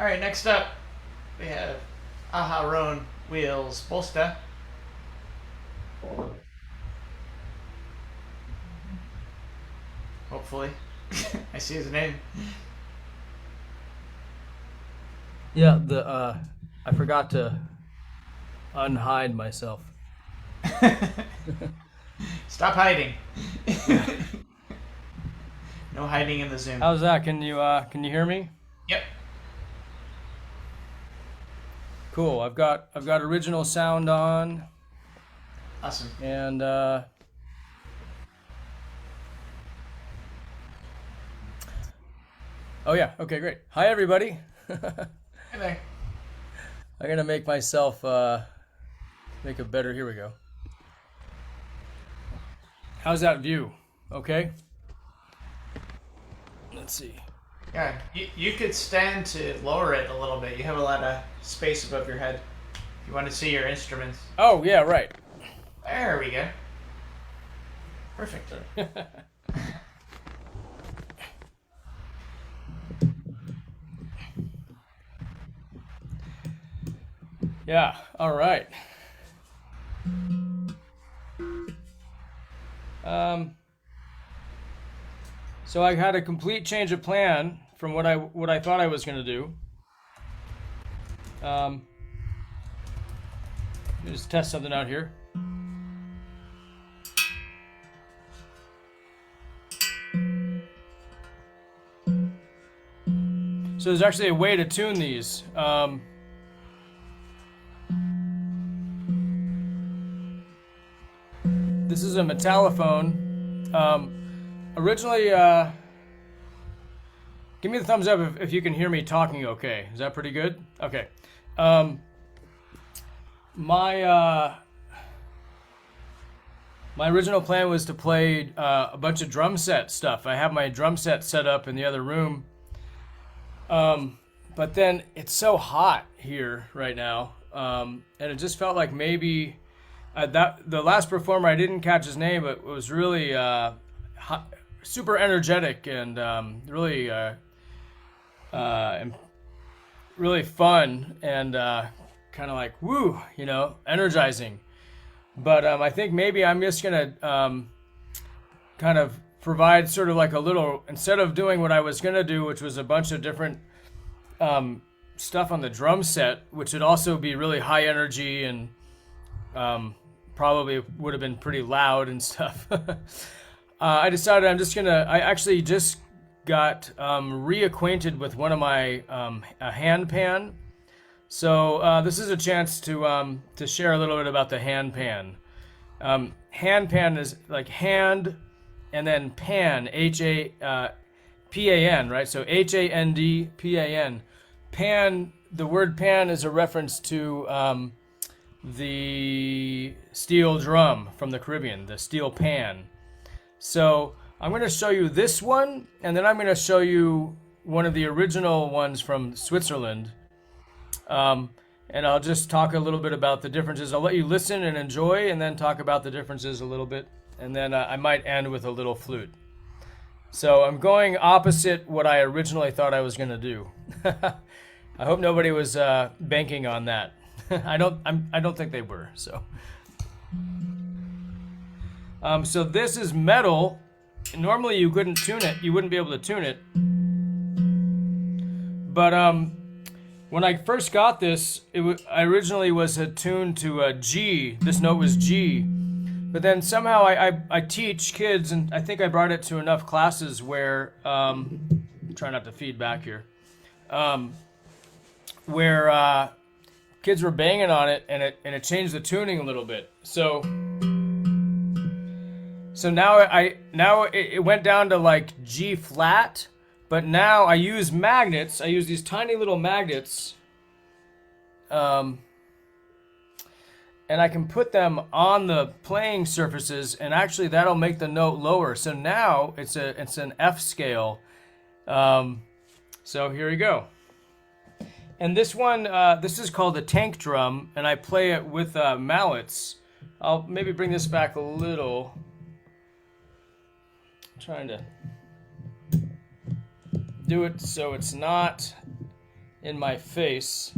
All right, next up we have Aharon wheels Bolsta. Hopefully, I see his name. Yeah, I forgot to unhide myself. Stop hiding. Yeah. No hiding in the Zoom. How's that? Can you hear me? Yep. Cool. I've got original sound on Awesome. and oh yeah, okay, great. Hi everybody. Hey there. I'm gonna make myself make it better. Here we go. How's that view? Okay. Let's see. Yeah, you could stand to lower it a little bit. You have a lot of space above your head. If you want to see your instruments. Oh yeah, right. There we go. Perfect. Yeah. All right. Um, so I had a complete change of plan from what I thought I was going to do. Um, let me just test something out here. So there's actually a way to tune these. This is a metallophone. Originally, give me the thumbs up if you can hear me talking okay. Is that pretty good? Okay. My my original plan was to play a bunch of drum set stuff. I have my drum set set up in the other room. But then it's so hot here right now, and it just felt like maybe that the last performer, I didn't catch his name, but it was really hot, super energetic and really really fun and kind of like woo, energizing. But I think maybe I'm just gonna kind of provide sort of like a little, instead of doing what I was gonna do, which was a bunch of different stuff on the drum set, which would also be really high energy and probably would have been pretty loud and stuff. I decided I actually just got reacquainted with one of my a hand pan. So this is a chance to share a little bit about the hand pan. Hand pan is like hand and then pan, P-A-N, right? So H-A-N-D-P-A-N. Pan, the word pan is a reference to the steel drum from the Caribbean, the steel pan. So I'm going to show you this one, and then I'm going to show you one of the original ones from Switzerland. And I'll just talk a little bit about the differences. I'll let you listen and enjoy, and then talk about the differences a little bit. And then I might end with a little flute. So I'm going opposite what I originally thought I was going to do. I hope nobody was banking on that. I don't think they were. So this is metal. Normally you couldn't tune it. You wouldn't be able to tune it. But when I first got this, I originally was attuned to a G. This note was G. But then somehow I teach kids, and I think I brought it to enough classes where, try not to feed back here, where kids were banging on it, and it changed the tuning a little bit. So now it went down to like G flat, but now I use magnets. I use these tiny little magnets, and I can put them on the playing surfaces, and actually that'll make the note lower. So now it's an F scale. So here we go. And this one, this is called a tank drum, and I play it with mallets. I'll maybe bring this back a little. I'm trying to do it so it's not in my face.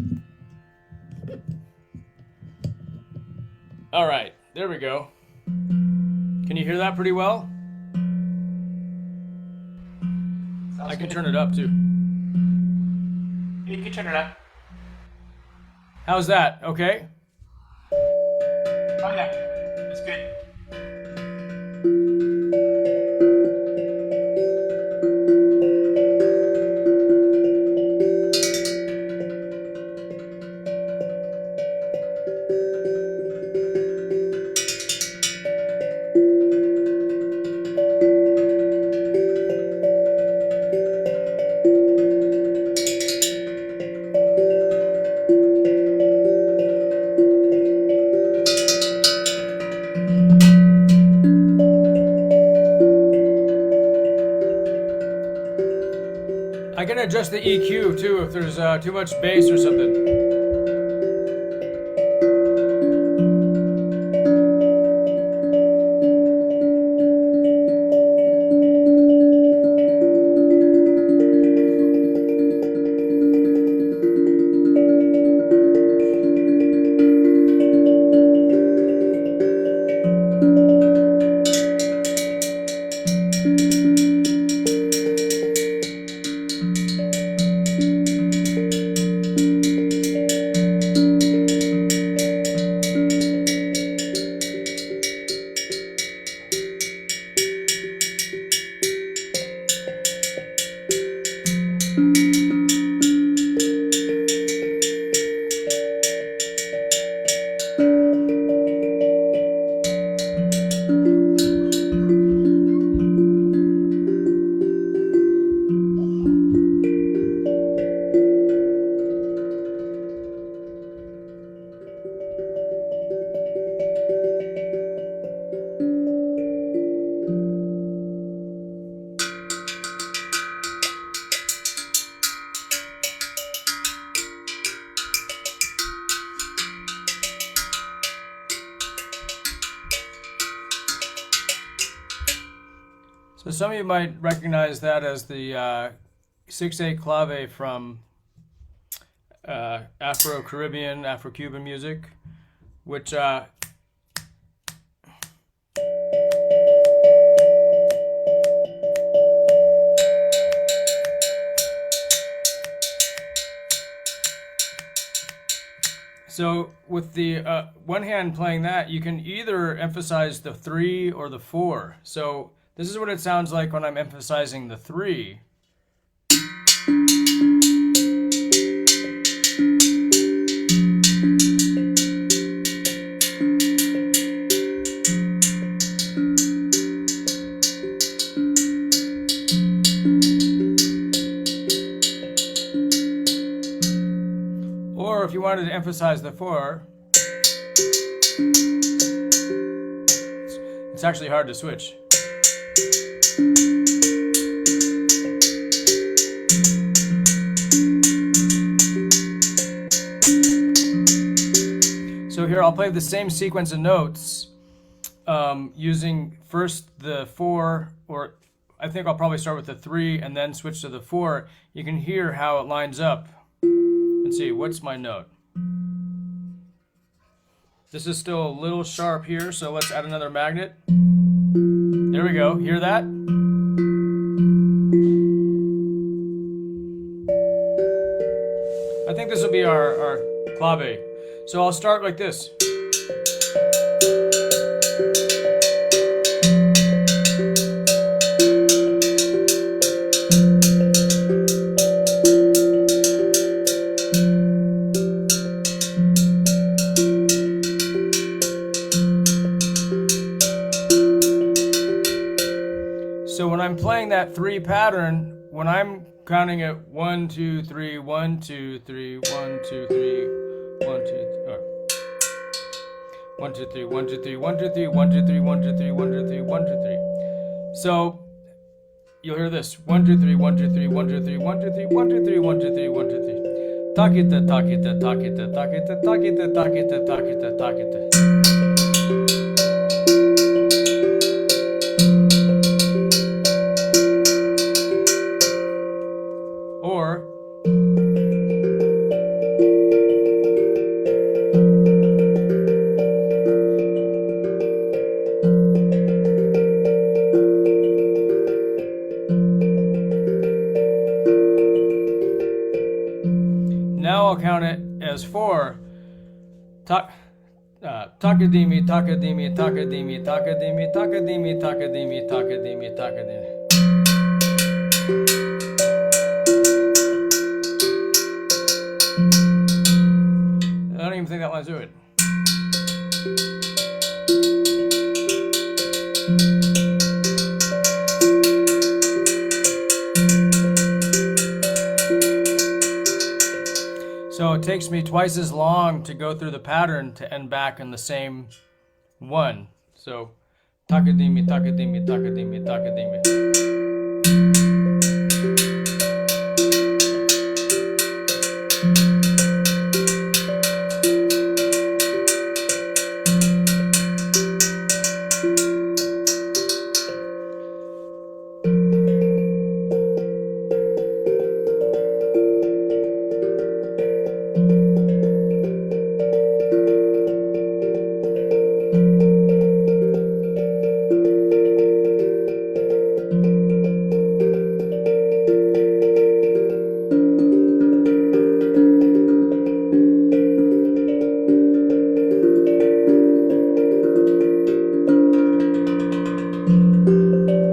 All right, there we go. Can you hear that pretty well? I can turn it up too. You can turn it up. How's that? Okay? Oh yeah, it's good. I can adjust the EQ too if there's too much bass or something. So some of you might recognize that as the 6/8 clave from Afro-Caribbean, Afro-Cuban music, which so with the one hand playing that, you can either emphasize the 3 or the 4. So this is what it sounds like when I'm emphasizing the 3. Or if you wanted to emphasize the 4, it's actually hard to switch. So here I'll play the same sequence of notes using first the 4, or I think I'll probably start with the 3 and then switch to the 4. You can hear how it lines up. Let's see, what's my note? This is still a little sharp here, so let's add another magnet. There we go, hear that? I think this will be our clave. So I'll start like this. So when I'm playing that 3 pattern, when I'm counting it 1, 2, 3, 1, 2, 3, 1, 2, 3, 1, 2, 3, 1, 2, 3, 1, 2, 3, 1, 2, 3, 1, 2, 3, 1, 2, 3, 1, 2, 3, 1, 2, 3. So you'll hear this 1, 2, 3, 1, 2, 3, 1, 2, 3, 1, 2, 3, 1, 2, 3, 1, 2, 3, 1, 2, 3. Takita, takita, takita, takita, takita, takita, takita, takita. Or Now I'll count it as 4. Takadimi, takadimi, takadimi, takadimi, takadimi, takadimi, takadimi, takadimi. I don't even think that one's do it. So it takes me twice as long to go through the pattern to end back in the same one. So takadimi, takadimi, takadimi, takadimi.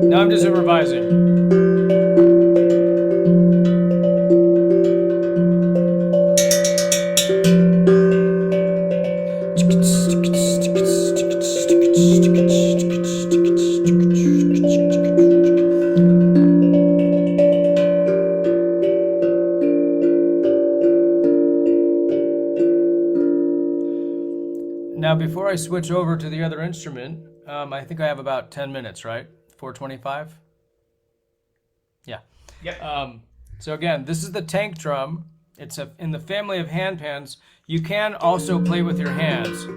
Now I'm just improvising. Now before I switch over to the other instrument, I think I have about 10 minutes, right? 425? Yeah. Yep. So again, this is the tank drum. It's in the family of hand pans. You can also play with your hands.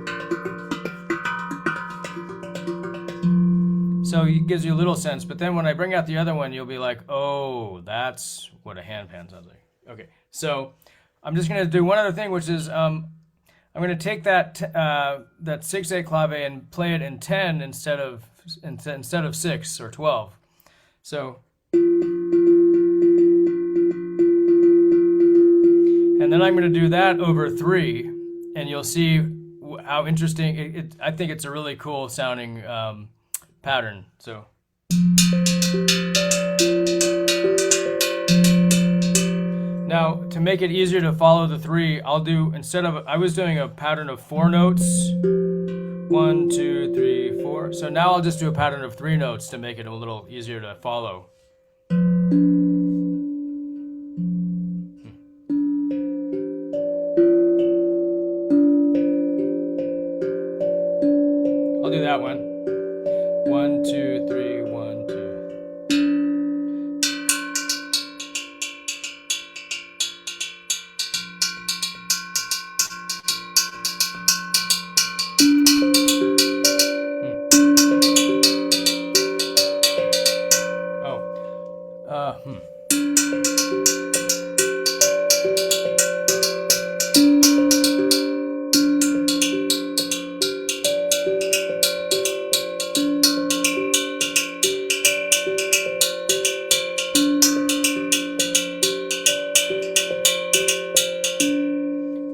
So it gives you a little sense, but then when I bring out the other one, you'll be like, oh, that's what a hand pan sounds like. Okay, so I'm just gonna do one other thing, which is I'm gonna take that 6/8 clave and play it in 10 instead of 6 or 12. So, and then I'm going to do that over 3, and you'll see how interesting I think it's a really cool sounding pattern. So. Now, to make it easier to follow the 3, I'll do, I was doing a pattern of 4 notes. 1, 2, 3, 4. So now I'll just do a pattern of 3 notes to make it a little easier to follow. I'll do that one. 1, 2, 3, 1, 2.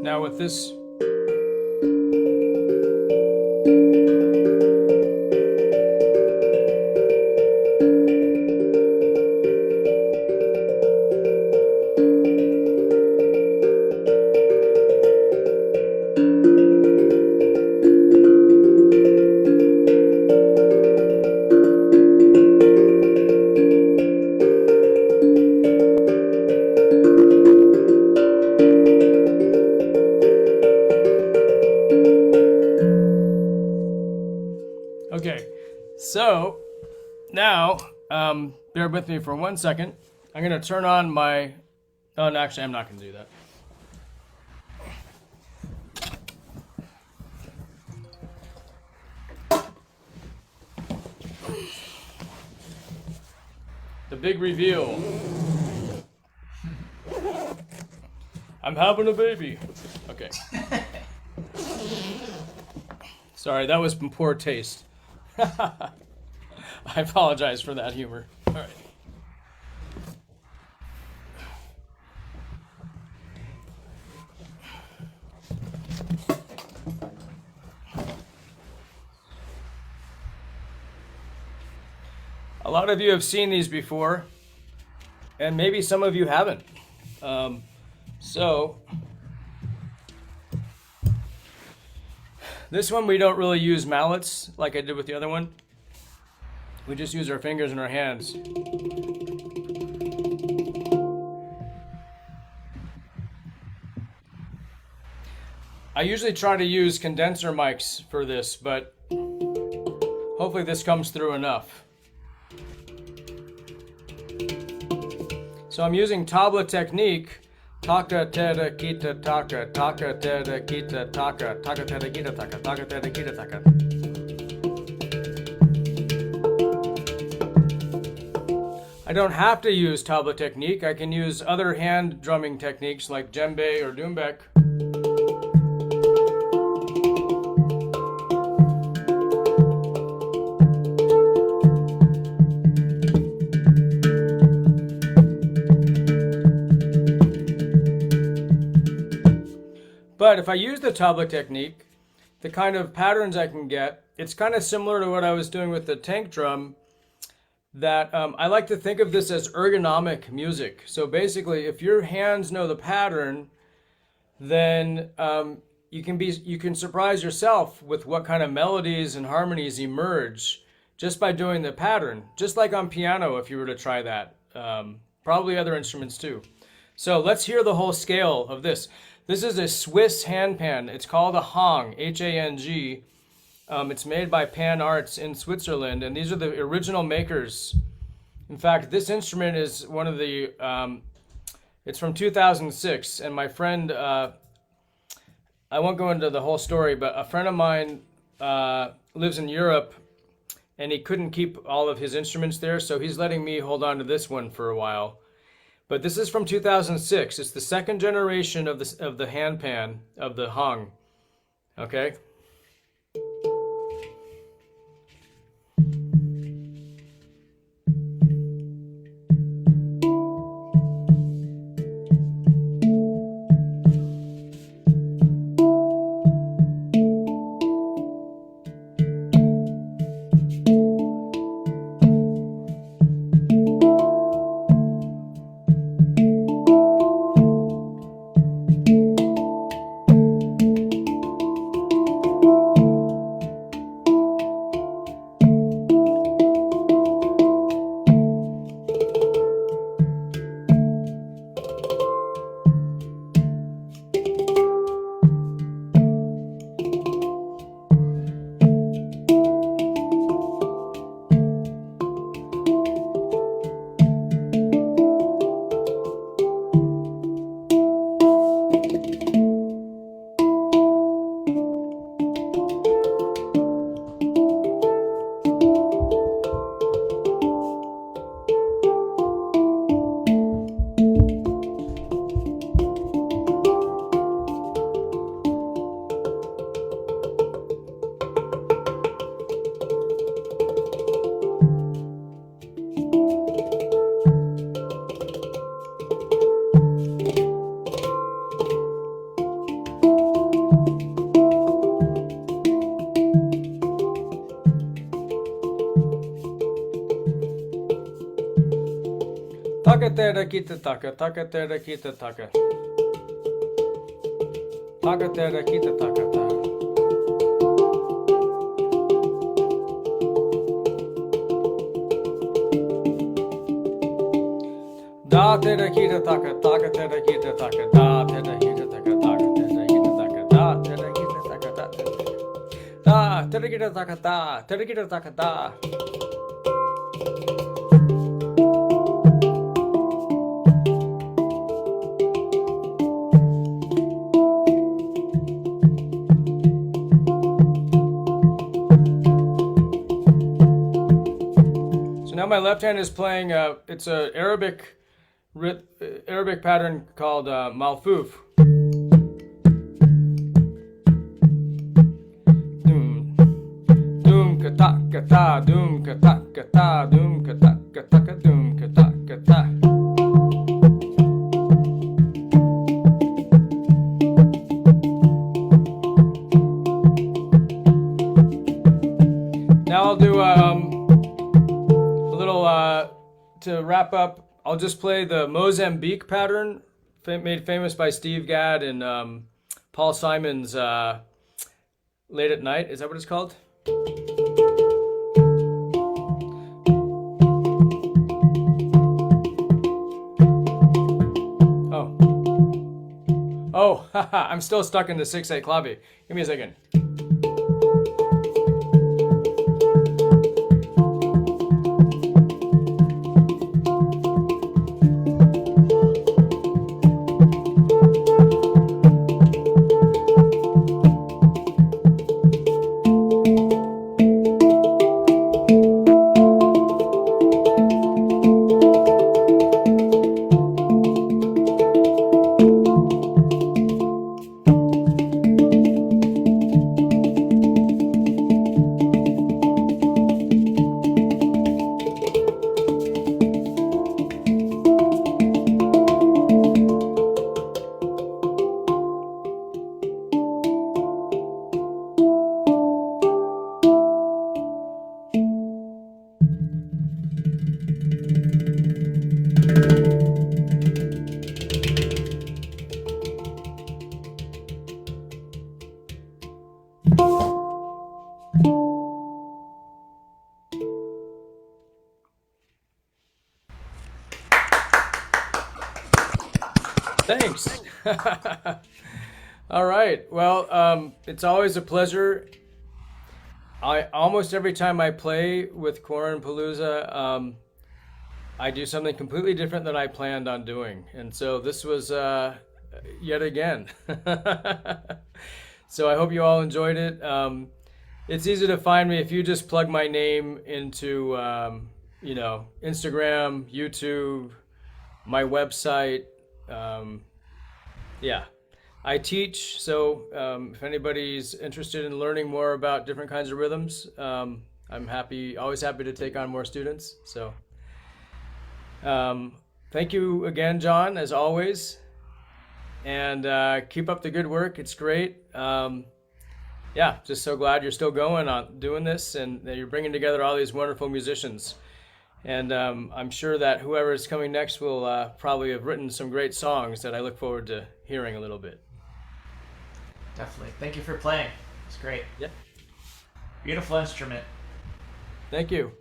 Now with this, okay, so now, bear with me for 1 second. I'm going to turn on my, oh, no, actually, I'm not going to do that. The big reveal. I'm having a baby. Okay. Sorry, that was poor taste. I apologize for that humor. All right. A lot of you have seen these before, and maybe some of you haven't. So this one we don't really use mallets like I did with the other one. We just use our fingers and our hands. I usually try to use condenser mics for this, but hopefully this comes through enough. So I'm using tabla technique. Taka tada kita taka, taka tada kita taka, taka tada kita taka, taka tada kita taka. I don't have to use tabla technique. I can use other hand drumming techniques like djembe or doumbek. But if I use the tabla technique, the kind of patterns I can get, it's kind of similar to what I was doing with the tank drum, that I like to think of this as ergonomic music. So basically, if your hands know the pattern, then you can surprise yourself with what kind of melodies and harmonies emerge just by doing the pattern, just like on piano if you were to try that. Probably other instruments too. So let's hear the whole scale of this. This is a Swiss handpan. It's called a Hang, H-A-N-G. It's made by Pan Arts in Switzerland, and these are the original makers. In fact, this instrument is one of the, it's from 2006, and my friend, I won't go into the whole story, but a friend of mine lives in Europe, and he couldn't keep all of his instruments there, so he's letting me hold on to this one for a while. But this is from 2006. It's the second generation of the handpan, of the Hang. Okay? Taka tada kita taka, taka tada kita taka. Taka tada kita taka ta. Da tada kita taka, taka tada kita taka, da tada kita taka, taka tada kita taka, da tada kita taka ta. Da tada kita taka ta, tada kita taka ta. Now my left hand is playing, it's an Arabic pattern called Malfouf. Doom, doom, kata, kata, doom, kata, kata, doom, kata, kata, doom, kata, kata. Now I'll do a little to wrap up, I'll just play the Mozambique pattern, made famous by Steve Gadd and Paul Simon's Late at Night. Is that what it's called? Oh, haha, I'm still stuck in the 6/8 clave. Give me a second. Thanks. All right. Well, it's always a pleasure. Almost every time I play with QuaranPalooza, I do something completely different than I planned on doing, and so this was yet again. So I hope you all enjoyed it. It's easy to find me if you just plug my name into Instagram, YouTube, my website. Yeah, I teach, so if anybody's interested in learning more about different kinds of rhythms, I'm always happy to take on more students. So thank you again, John, as always, and keep up the good work. It's great. Yeah, just so glad you're still going on doing this, and that you're bringing together all these wonderful musicians. And I'm sure that whoever is coming next will probably have written some great songs that I look forward to hearing a little bit. Definitely. Thank you for playing. It's great. Yeah. Beautiful instrument. Thank you.